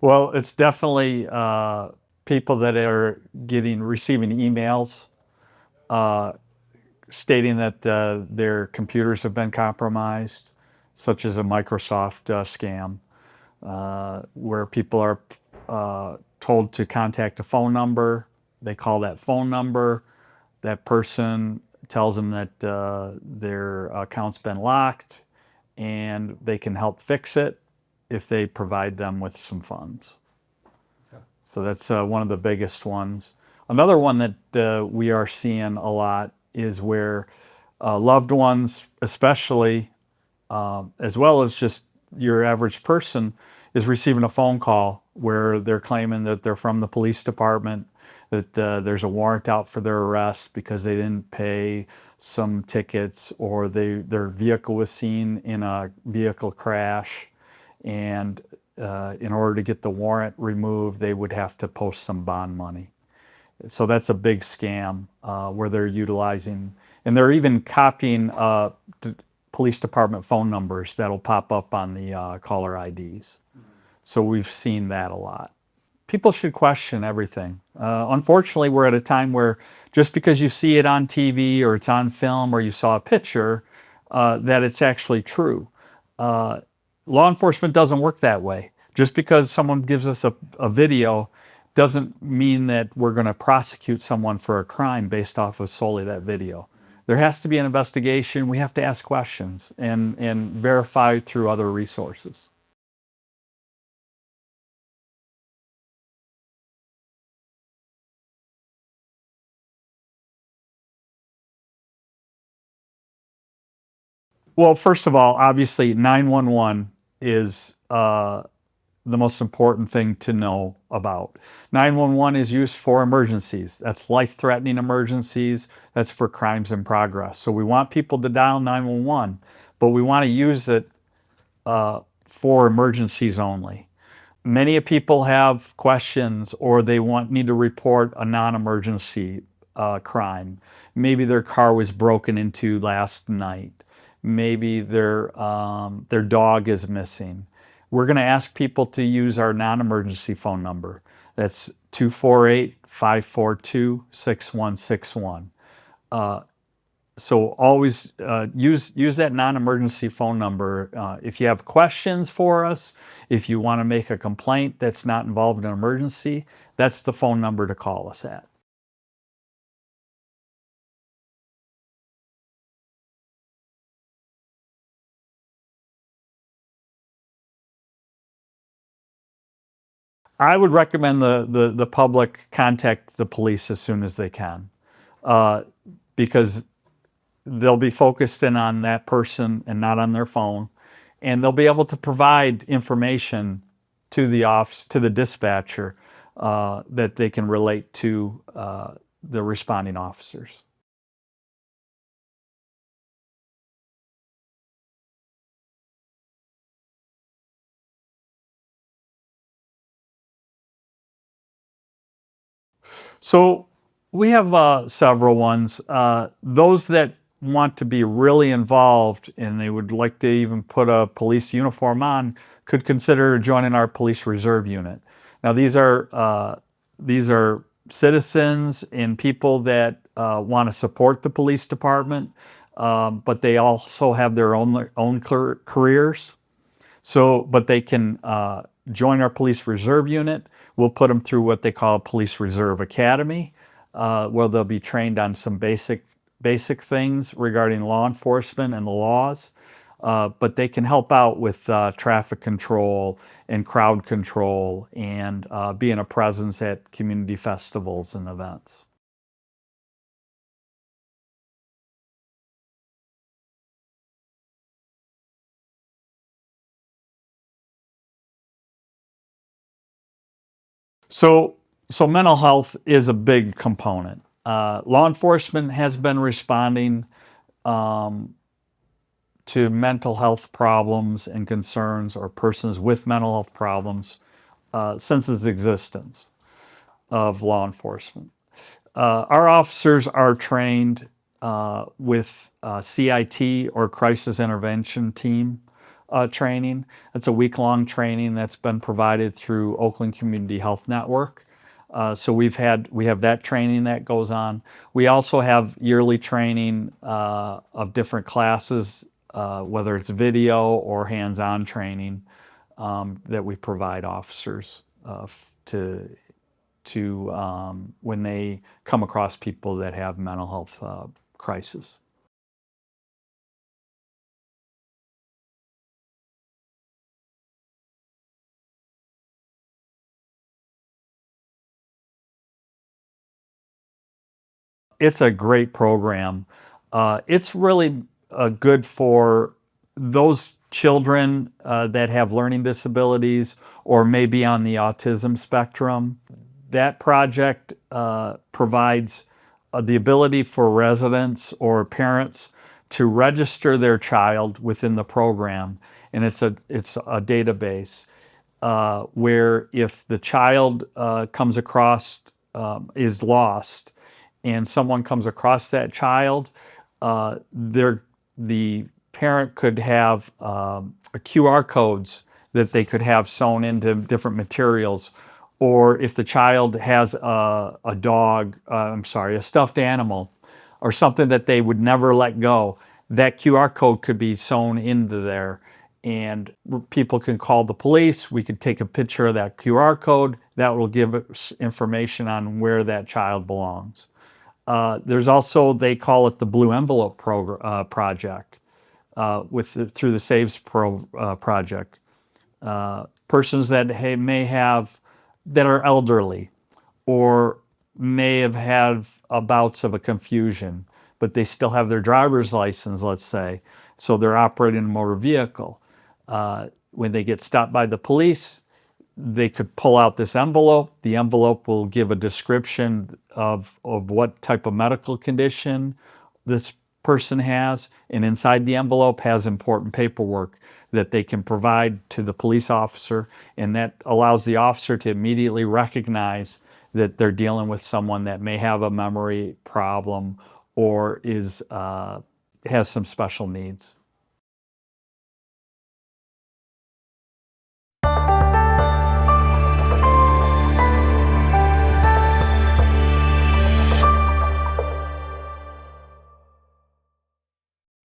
Well, it's definitely people that are receiving emails uh, stating that their computers have been compromised, such as a Microsoft scam, where people are told to contact a phone number. They call that phone number. That person tells them that their account's been locked and they can help fix it if they provide them with some funds. So that's one of the biggest ones. Another one that we are seeing a lot is where loved ones, especially, as well as just your average person, is receiving a phone call where they're claiming that they're from the police department, that there's a warrant out for their arrest because they didn't pay some tickets, or their vehicle was seen in a vehicle crash, and in order to get the warrant removed, they would have to post some bond money. So that's a big scam where they're utilizing, and they're even copying police department phone numbers that'll pop up on the caller IDs. So we've seen that a lot. People should question everything. Unfortunately, we're at a time where just because you see it on TV or it's on film or you saw a picture, that it's actually true. Law enforcement doesn't work that way. Just because someone gives us a video doesn't mean that we're going to prosecute someone for a crime based off of solely that video. There has to be an investigation. We have to ask questions and verify through other resources. Well, first of all, obviously, 911 is the most important thing to know about. 911 is used for emergencies. That's life-threatening emergencies. That's for crimes in progress. So we want people to dial 911, but we want to use it for emergencies only. Many people have questions, or they need to report a non-emergency crime. Maybe their car was broken into last night. Maybe their dog is missing. We're going to ask people to use our non-emergency phone number. That's 248-542-6161. So always use that non-emergency phone number. If you have questions for us, if you want to make a complaint that's not involved in an emergency, that's the phone number to call us at. I would recommend the public contact the police as soon as they can, uh, because they'll be focused in on that person and not on their phone, and they'll be able to provide information to the dispatcher that they can relate to the responding officers. So we have several ones. Those that want to be really involved and they would like to even put a police uniform on could consider joining our police reserve unit. Now these are citizens and people that want to support the police department, but they also have their own careers. So, but they can join our police reserve unit. We'll put them through what they call a police reserve academy, where they'll be trained on some basic things regarding law enforcement and the laws. But they can help out with traffic control and crowd control and being a presence at community festivals and events. So, so mental health is a big component. Law enforcement has been responding um, to mental health problems and concerns, or persons with mental health problems, since its existence of law enforcement. Our officers are trained with CIT, or crisis intervention team. training. It's a week-long training that's been provided through Oakland Community Health Network. So we have that training that goes on. We also have yearly training of different classes, whether it's video or hands-on training that we provide officers to when they come across people that have mental health crisis. It's a great program. It's really good for those children that have learning disabilities or maybe on the autism spectrum. That project provides the ability for residents or parents to register their child within the program, and it's a database where if the child comes across is lost and someone comes across that child, the parent could have QR codes that they could have sewn into different materials. Or if the child has a stuffed animal or something that they would never let go, that QR code could be sewn into there. And people can call the police. We could take a picture of that QR code. That will give us information on where that child belongs. There's also, they call it the Blue Envelope Project through the Saves Project. Persons that may have, that are elderly or may have had bouts of a confusion, but they still have their driver's license, let's say, so they're operating a motor vehicle. When they get stopped by the police, they could pull out this envelope. The envelope will give a description of what type of medical condition this person has, and inside the envelope has important paperwork that they can provide to the police officer, and that allows the officer to immediately recognize that they're dealing with someone that may have a memory problem or has some special needs.